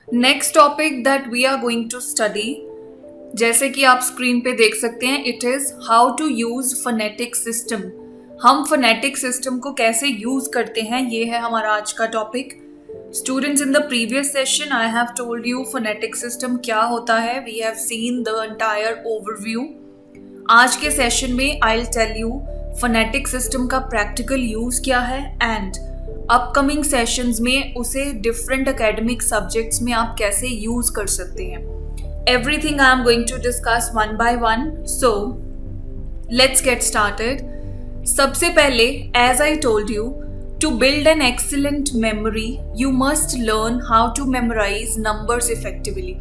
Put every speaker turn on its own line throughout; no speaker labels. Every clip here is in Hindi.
Next topic that we are going to study, जैसे कि आप स्क्रीन पे देख सकते हैं, it is how to use phonetic system. हम फोनेटिक सिस्टम को कैसे यूज करते हैं, ये है हमारा आज का topic. Students, in the previous session I have told you phonetic system क्या होता है। We have seen the entire overview. आज के सेशन में I will tell you phonetic system का प्रैक्टिकल यूज क्या है एंड अपकमिंग सेशंस में उसे डिफरेंट एकेडमिक सब्जेक्ट्स में आप कैसे यूज कर सकते हैं। Everything I am going to discuss one by one, so let's get started. सबसे पहले, as I told you, to build an excellent memory you must learn how to memorise numbers effectively.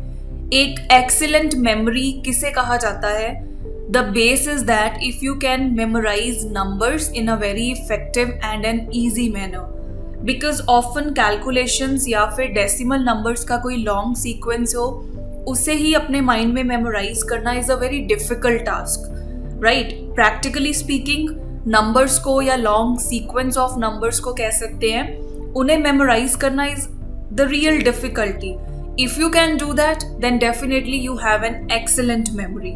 एक एक्सीलेंट मेमोरी किसे कहा जाता है? The base is that if you can memorize numbers in a very effective and an easy manner, because often calculations या फिर decimal numbers का कोई long sequence हो, उसे ही अपने mind में memorize करना is a very difficult task, right? Practically speaking, numbers को या long sequence of numbers को कह सकते हैं, उन्हें memorize करना is the real difficulty. If you can do that, then definitely you have an excellent memory.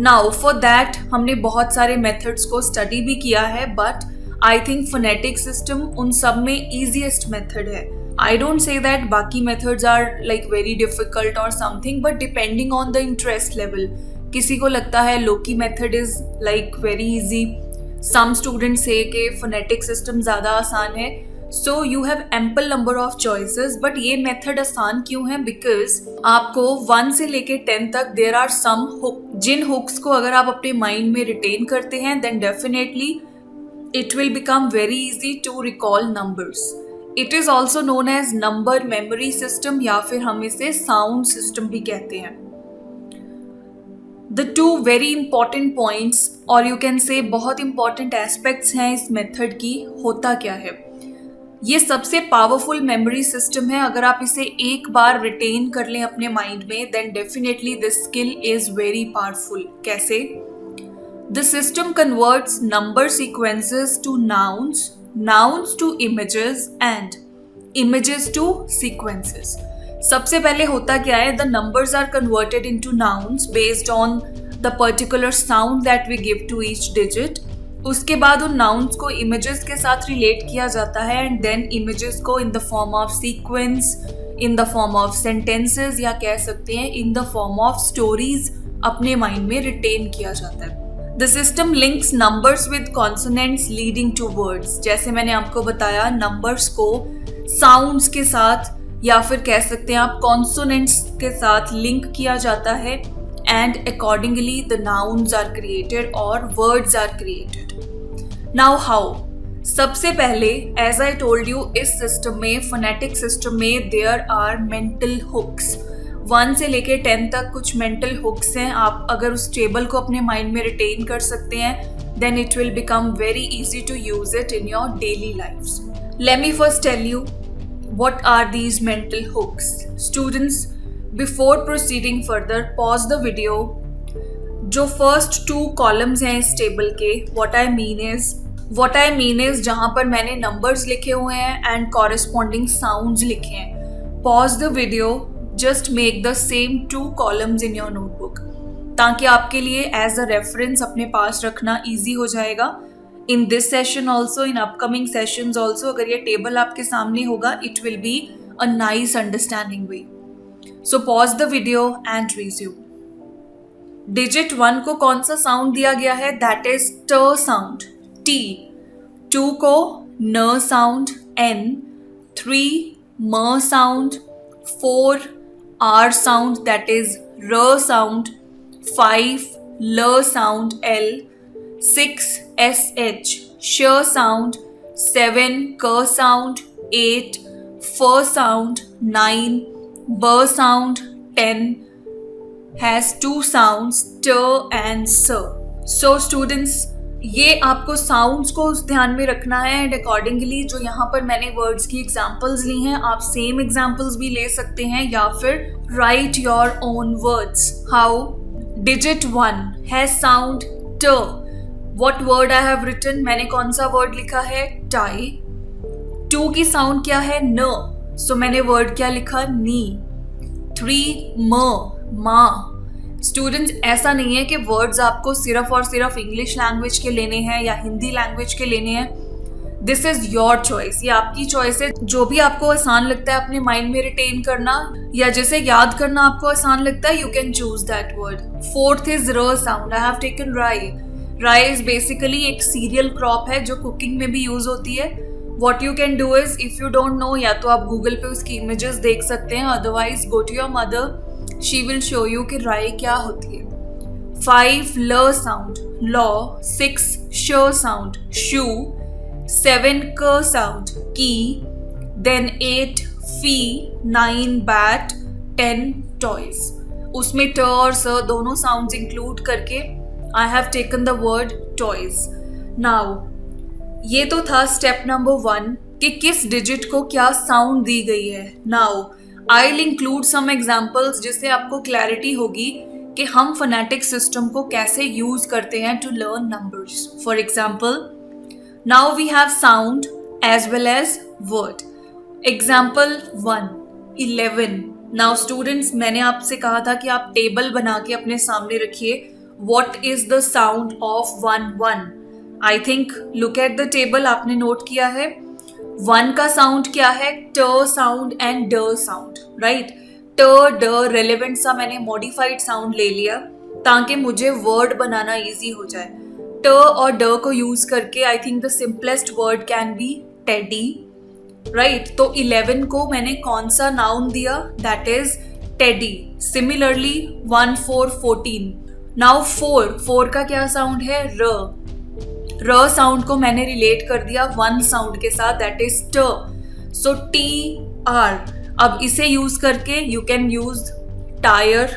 Now for that हमने बहुत सारे मेथड्स को स्टडी भी किया है, but I think phonetic system उन सब में ईजीएस्ट मेथड है। आई डोंट से दैट बाकी methods are like very difficult और something, but depending on the interest level, किसी को लगता है loci method is like very easy, some students से कि फोनेटिक सिस्टम ज़्यादा आसान है। So you have ample number of choices, but ये मेथड आसान क्यों है? बिकॉज आपको 1 से लेके 10 तक देयर आर सम हुक, जिन हुक्स को अगर आप अपने माइंड में रिटेन करते हैं then definitely it will become very easy to recall numbers. It is also known as number memory system, या फिर हम इसे साउंड सिस्टम भी कहते हैं। The two very important points, और यू कैन से बहुत इंपॉर्टेंट एस्पेक्ट्स हैं इस मेथड की। होता क्या है? ये सबसे पावरफुल मेमोरी सिस्टम है। अगर आप इसे एक बार रिटेन कर लें अपने माइंड में, then definitely this skill is very powerful. कैसे? The system converts number sequences to nouns, nouns to images and images to sequences. सबसे पहले होता क्या है? The numbers are converted into nouns based on the particular sound that we give to each digit. उसके बाद उन नाउन्स को इमेजेस के साथ रिलेट किया जाता है एंड देन इमेजेस को in the form of sequence, in the form of sentences, या कह सकते हैं in the form of stories अपने माइंड में रिटेन किया जाता है। The system links numbers with consonants leading to words. जैसे मैंने आपको बताया, नंबर्स को साउंड्स के साथ या फिर कह सकते हैं आप कॉन्सोनेंट्स के साथ लिंक किया जाता है and accordingly the nouns are created or words are created. Now how? सबसे पहले as I told you, इस सिस्टम में, फोनेटिक सिस्टम में there are mental hooks. 1 से लेके 10 तक कुछ mental hooks हैं। आप अगर उस टेबल को अपने माइंड में रिटेन कर सकते हैं then it will become very easy to use it in your daily lives. Let me first tell you what are these mental hooks. Students, Before proceeding further, pause the video. जो first 2 columns हैं इस टेबल के, what I mean is जहाँ पर मैंने numbers लिखे हुए हैं and corresponding sounds लिखे हैं, pause the video, just make the same 2 columns in your notebook, ताकि आपके लिए as a reference अपने पास रखना easy हो जाएगा। In this session also, in upcoming sessions also, अगर ये टेबल आपके सामने होगा, it will be a nice understanding way. So pause the video and resume. Digit 1 को कौन सा साउंड दिया गया है? That is t sound, T. 2 को न साउंड, N. 3 म sound, 4 R sound, that is र साउंड, 5 ल साउंड, L. 6 SH श साउंड, 7 क साउंड, 8 फ sound, 9 B sound, 10 has 2 sounds, T and S. So students, ये आपको साउंड्स को ध्यान में रखना है एंड अकॉर्डिंगली जो यहाँ पर मैंने वर्ड्स की एग्जाम्पल्स ली हैं, आप सेम एग्जाम्पल्स भी ले सकते हैं या फिर right your own words. How? Digit 1 है sound T. What word I have written? मैंने कौन सा वर्ड लिखा है? tie. 2 की साउंड क्या है? न. सो मैंने वर्ड क्या लिखा? नी. 3 माँ। स्टूडेंट्स, ऐसा नहीं है कि वर्ड्स आपको सिर्फ और सिर्फ इंग्लिश लैंग्वेज के लेने हैं या हिंदी लैंग्वेज के लेने हैं। दिस इज योर चॉइस, ये आपकी चॉइस है। जो भी आपको आसान लगता है अपने माइंड में रिटेन करना या जिसे याद करना आपको आसान लगता है, you can choose that word. Fourth is र sound. I have taken rye. Rye is basically एक सीरियल क्रॉप है जो कुकिंग में भी यूज होती है। What you can do is, if you don't know, या तो आप गूगल पे उसकी इमेजेस देख सकते हैं, otherwise go to your mother, she will show you कि राई क्या होती है। 5 ल साउंड, लॉ। 6 श साउंड, शू। 7 क साउंड, की। देन 8 फी। 9 बैट। 10 टॉयज। उसमें ट और स दोनों साउंड्स इंक्लूड करके आई have taken the word toys. Now ये तो था स्टेप नंबर 1 कि किस डिजिट को क्या साउंड दी गई है। Now I will include some examples जिससे आपको क्लैरिटी होगी कि हम फोनेटिक सिस्टम को कैसे यूज करते हैं to learn numbers. For example, now we have sound as well as word. Example 1, 11। नाउ स्टूडेंट्स, मैंने आपसे कहा था कि आप टेबल बना के अपने सामने रखिए। What is the sound of 1? I think look at the table, आपने नोट किया है 1 का साउंड क्या है? ट साउंड एंड ड साउंड, राइट। ट ड रेलेवेंट सा मैंने मॉडिफाइड साउंड ले लिया ताकि मुझे वर्ड बनाना इजी हो जाए। ट और ड को यूज करके I think the simplest word can be teddy, right. तो 11 को मैंने कौन सा नाउन दिया? That is teddy. Similarly 1 4 14। Now 4 का क्या साउंड है? र साउंड को मैंने रिलेट कर दिया 1 साउंड के साथ, दैट इज ट। So T R. अब इसे यूज करके you can use tyre,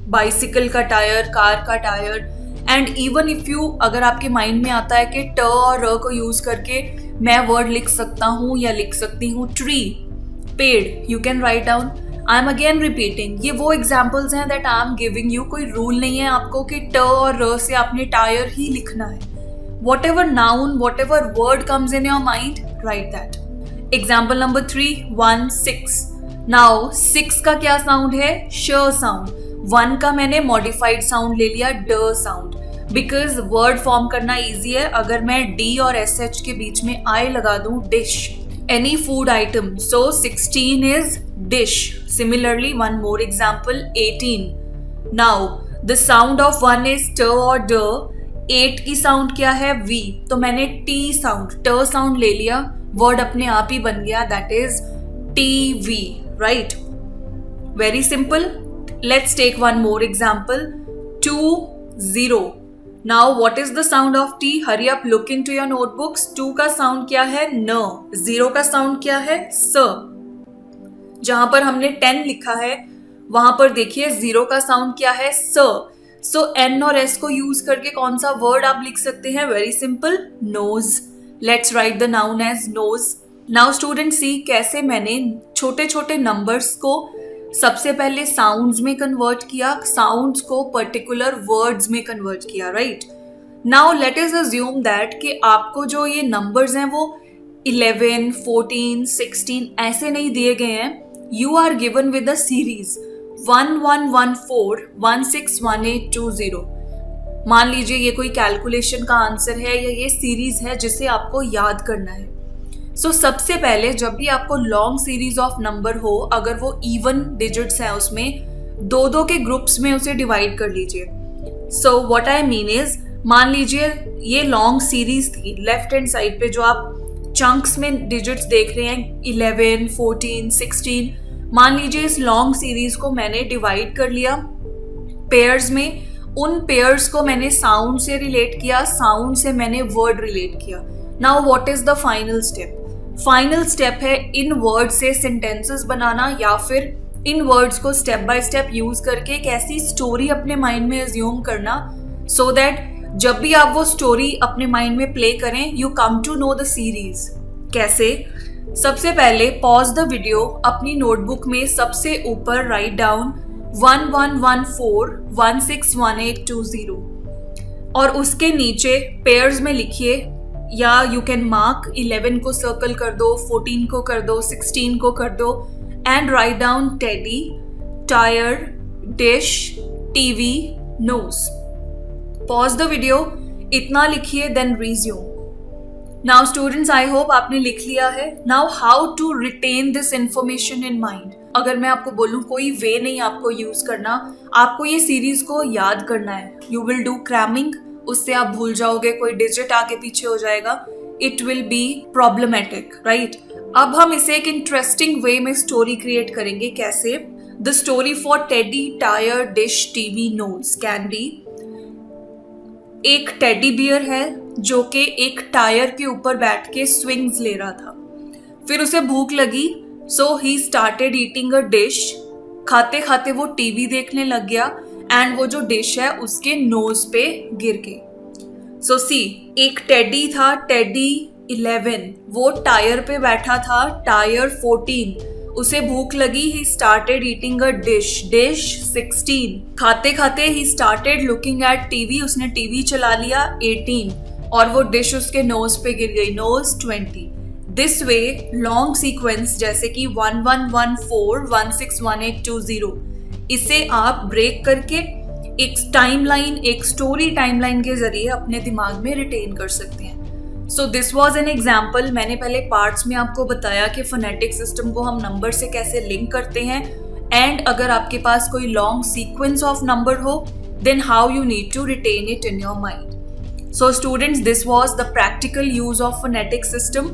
bicycle का टायर, कार का tyre, and even if you, अगर आपके माइंड में आता है कि ट और र को यूज करके मैं वर्ड लिख सकता हूँ या लिख सकती हूँ ट्री, पेड़, you can write down. I am again repeating, ये वो एग्जाम्पल्स हैं that I am giving you. कोई रूल नहीं है आपको कि ट और र से आपने टायर ही लिखना है। Whatever noun, whatever word comes in your mind, write that. Example number 3, 1 6. Now 6 का क्या साउंड है? श साउंड। 1 का मैंने मॉडिफाइड साउंड ले लिया ड साउंड, बिकॉज वर्ड फॉर्म करना इजी है। अगर मैं डी और एस एच के बीच में आई लगा दूं, dish, any food item, so 16 is dish. Similarly one more example, 18. Now the sound of 1 is ट और ड। 8 की साउंड क्या है? वी। तो मैंने टी साउंड, ट साउंड ले लिया, वर्ड अपने आप ही बन गया, that is TV, right. Very simple. Let's take one more example, 2 0. Now what is the sound of T? Hurry up, look into your notebooks. 2 का साउंड क्या है? न। 0 का साउंड क्या है? स। जहां पर हमने 10 लिखा है वहां पर देखिए 0 का साउंड क्या है? स। सो एन और एस को यूज करके कौन सा वर्ड आप लिख सकते हैं? Very simple, nose. Let's write the noun as nose. Now student see कैसे मैंने छोटे छोटे नंबर्स को सबसे पहले साउंड्स में कन्वर्ट किया, साउंड्स को पर्टिकुलर वर्ड्स में कन्वर्ट किया, right. Now let us assume that कि आपको जो ये नंबर्स हैं वो 11, 14, 16 ऐसे नहीं दिए गए हैं। You are given with a series 1114 161820। मान लीजिए ये कोई कैलकुलेशन का आंसर है या ये सीरीज है जिसे आपको याद करना है। सो सबसे पहले जब भी आपको लॉन्ग सीरीज ऑफ नंबर हो, अगर वो इवन डिजिट्स हैं उसमें 2-2 के ग्रुप्स में उसे डिवाइड कर लीजिए। So what I mean is, मान लीजिए ये लॉन्ग सीरीज थी, लेफ्ट हैंड साइड पे जो आप चंक्स में डिजिट्स देख रहे हैं 11, 14, 16, मान लीजिए इस लॉन्ग सीरीज को मैंने डिवाइड कर लिया पेयर्स में। उन पेयर्स को मैंने साउंड से रिलेट किया, साउंड से मैंने वर्ड रिलेट किया। Now what is the final step? Final step है इन वर्ड से सेंटेंसेस बनाना या फिर इन वर्ड्स को स्टेप बाय स्टेप यूज करके एक ऐसी स्टोरी अपने माइंड में अज्यूम करना सो दैट जब भी आप वो स्टोरी अपने माइंड में प्ले करें you come to know the series. कैसे? सबसे पहले पॉज द वीडियो, अपनी नोटबुक में सबसे ऊपर राइट डाउन 1114 161820 और उसके नीचे पेयर्स में लिखिए, या यू कैन मार्क 11 को सर्कल कर दो, 14 को कर दो, 16 को कर दो, and write down teddy, tyre, dish, TV, nose. Pause the video, इतना लिखिए, then resume. Now students, I hope आपने लिख लिया है। Now how to retain this information in mind. अगर मैं आपको बोलूं कोई वे नहीं आपको यूज करना, आपको ये सीरीज को याद करना है। यू विल डू क्रैमिंग, उससे आप भूल जाओगे, कोई डिजिट आगे पीछे हो जाएगा, it will be problematic, right. अब हम इसे एक इंटरेस्टिंग वे में स्टोरी क्रिएट करेंगे। कैसे? The story for teddy, tyre, dish, TV, nose can be, एक टेडी बियर है जो कि एक टायर के ऊपर बैठ के स्विंग्स ले रहा था। फिर उसे भूख लगी, so he started eating a dish. खाते खाते वो टीवी देखने लग गया एंड वो जो डिश है उसके नोज पे गिर गई। सो सी, एक टेडी था, टेडी 11, वो टायर पे बैठा था, टायर 14। उसे भूख लगी, ही started eating a dish, dish 16। खाते खाते he started looking at TV, उसने टीवी चला लिया, 18, और वो डिश उसके नोज पे गिर गई, nose 20। This way long sequence जैसे कि 1114161820, इसे आप ब्रेक करके एक टाइमलाइन, एक स्टोरी टाइमलाइन के जरिए अपने दिमाग में रिटेन कर सकते हैं। So this was an example. मैंने पहले पार्ट्स में आपको बताया कि फोनेटिक सिस्टम को हम नंबर से कैसे लिंक करते हैं, एंड अगर आपके पास कोई लॉन्ग सीक्वेंस ऑफ नंबर हो, then how you need to retain it in your mind. So students, this was the practical use of phonetic system,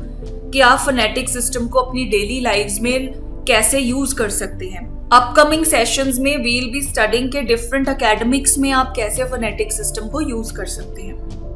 कि आप फोनेटिक सिस्टम को अपनी डेली लाइफ्स में कैसे यूज कर सकते हैं। अपकमिंग सेशंस में वी विल बी स्टडिंग के डिफरेंट एकेडमिक्स में आप कैसे फोनेटिक सिस्टम को यूज कर सकते हैं।